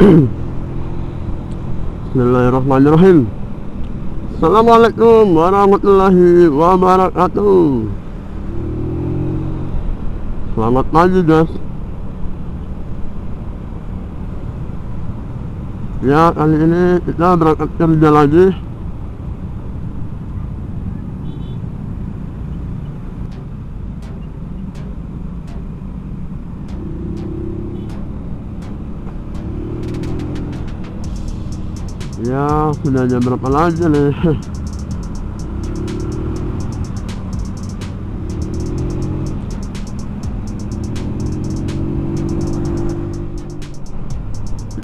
Bismillahirrahmanirrahim. Assalamualaikum warahmatullahi wabarakatuh. Selamat pagi guys. Ya, kali ini kita berangkat kerja lagi. Ya, sudah jam berapa lagi nih?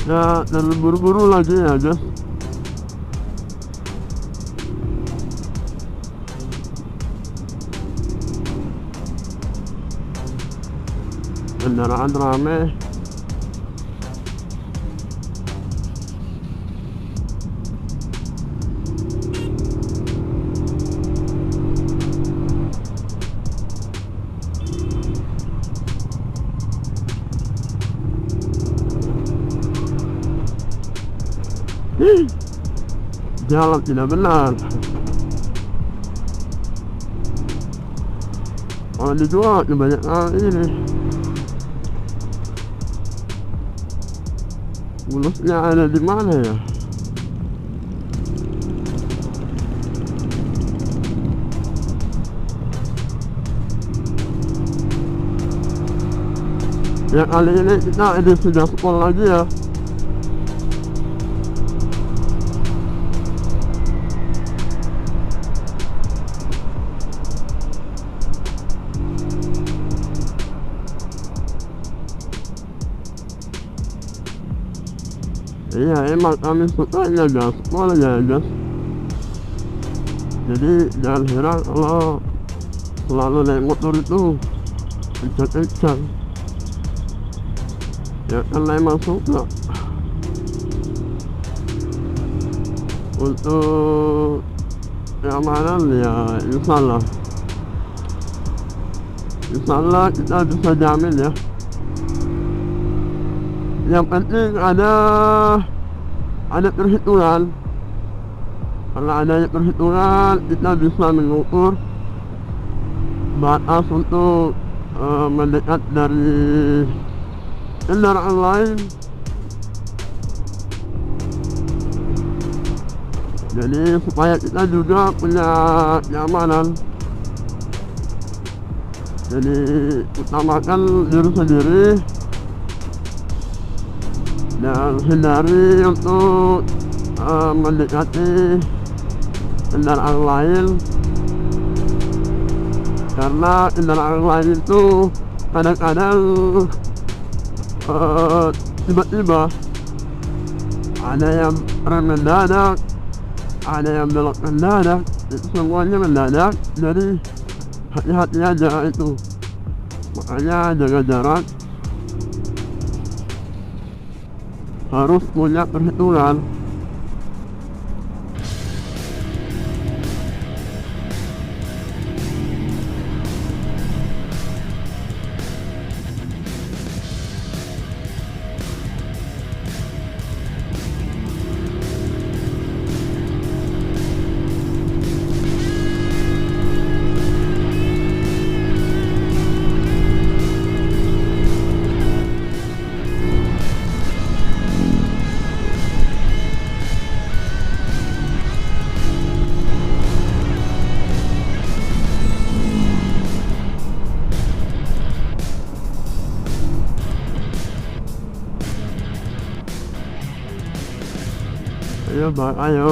Ya, dan buru-buru lagi ya guys. Kendaraan rame. Jalan tidak benar. Kalau dijual kebanyakan ini mulusnya ada di mana ya? Ya, kali ini kita edisi gaspol lagi ya. Iya, emang kami sukanya gaspol ya guys. Jadi jangan heran kalau selalu naik motor itu kencang-kencang. Ya karena emang suka. Untuk keamanan ya insyaallah kita bisa jamin ya. Yang penting ada perhitungan. Kalau adanya perhitungan, kita bisa mengukur batas untuk mendekat dari kendaraan lain. Jadi supaya kita juga punya keamanan. Jadi utamakan diri sendiri dan hindari untuk mendekati kendaraan lain, karena kendaraan lain itu kadang-kadang tiba-tiba ada yang rem mendadak, ada yang belok mendadak, itu semuanya mendadak. Jadi hati-hati aja itu, makanya jaga jarak, harus punya perhitungan. Ayo bang, ayo.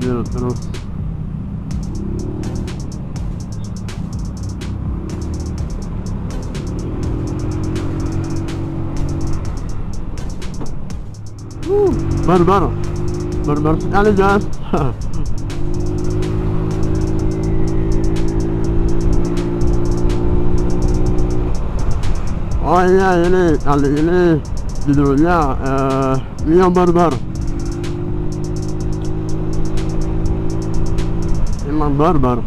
mobil terus. Barbar sekali guys. Oh iya, ini kali ini judulnya Mio Barbar. Emang barbar.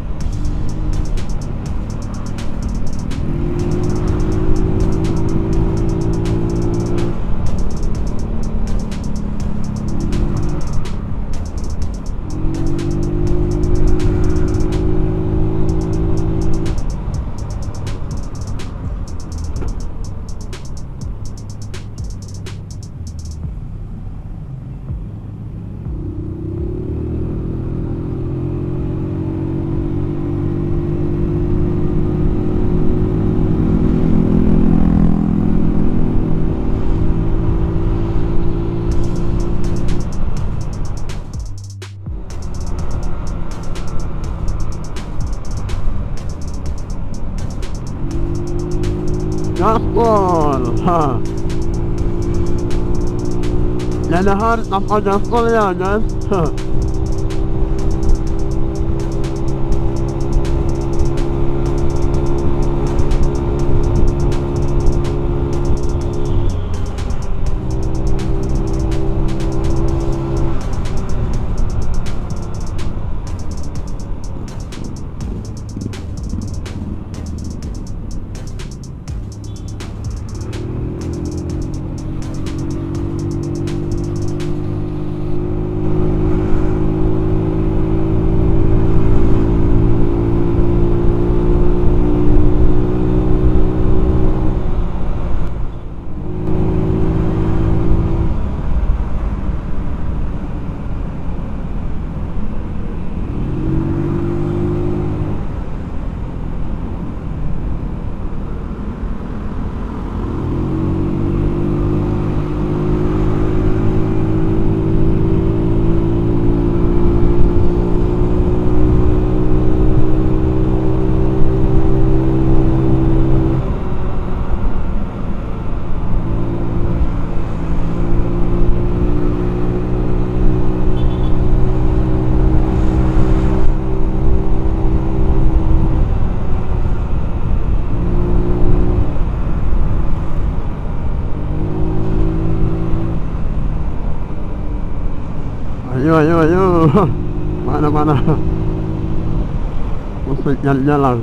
Gaspol, lalahan tanpa gaspol ya guys. Ayo, mana musik jalan.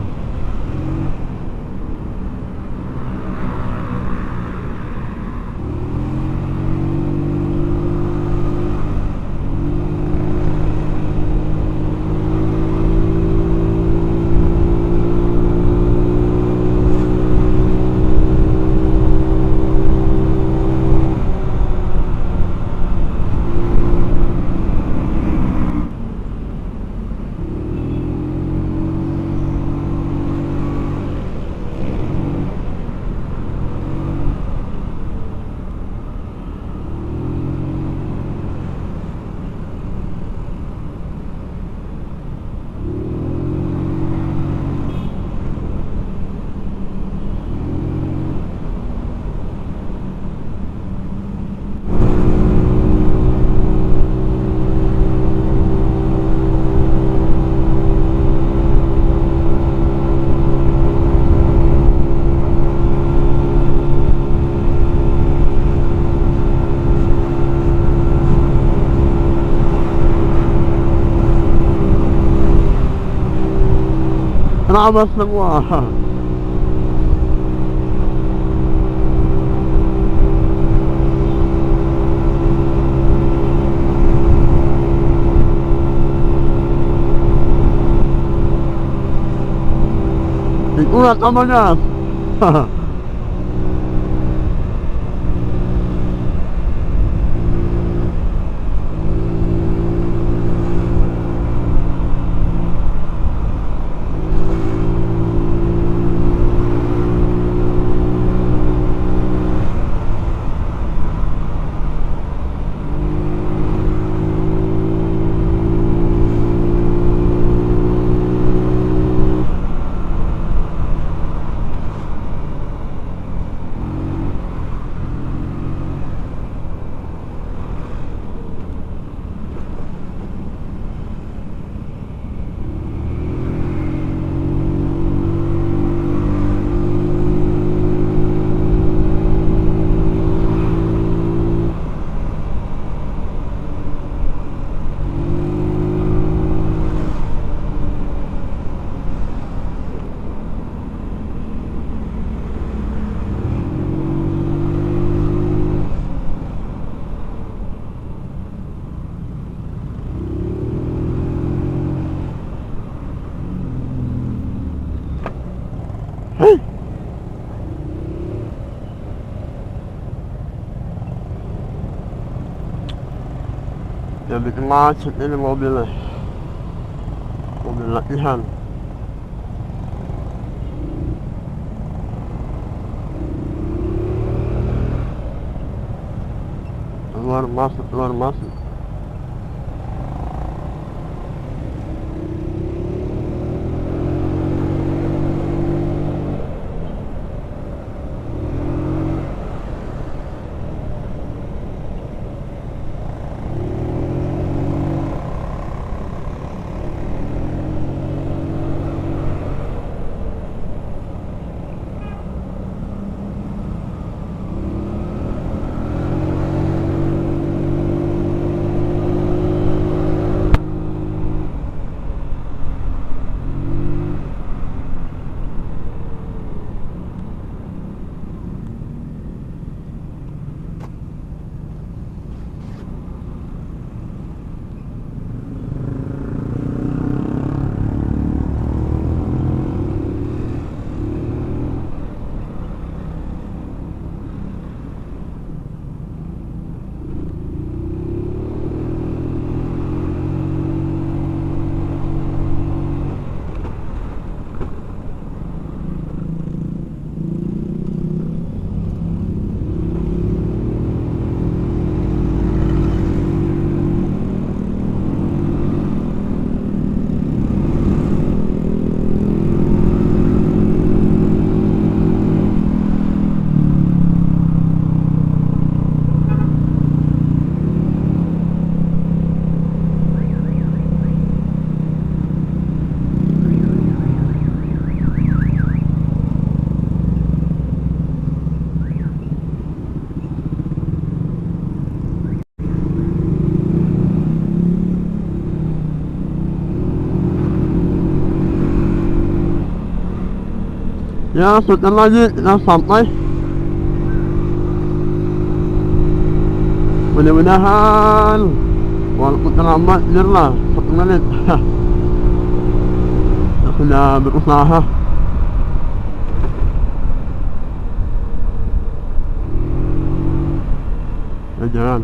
Terabas semua. Dikuat namanya. Hei, ya bikin macet ini mobilnya. Mobil latihan. Keluar masuk, keluar masuk. Ya, sebentar lagi kita sampai. Mudah-mudahan walaupun terlambat, biarlah 1 menit. Kita sudah berusaha. Ya, jangan.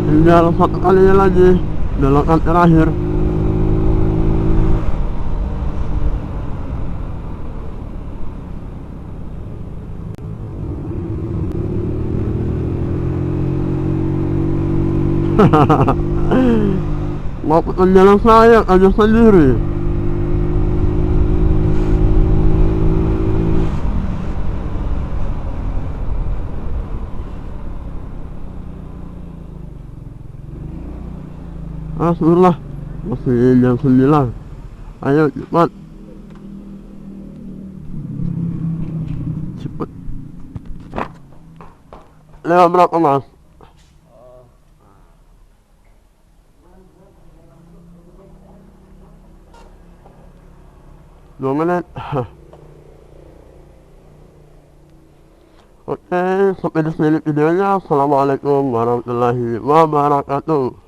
Tinggal 1 kalinya lagi, belokan terakhir. Mau putar jalan saya aja sendiri. Syukurlah masih jam 9. Ayo cepat, cepet. Lewat berapa, Mas? 2 menit. Oke, sampai di sini videonya. Assalamualaikum warahmatullahi wabarakatuh.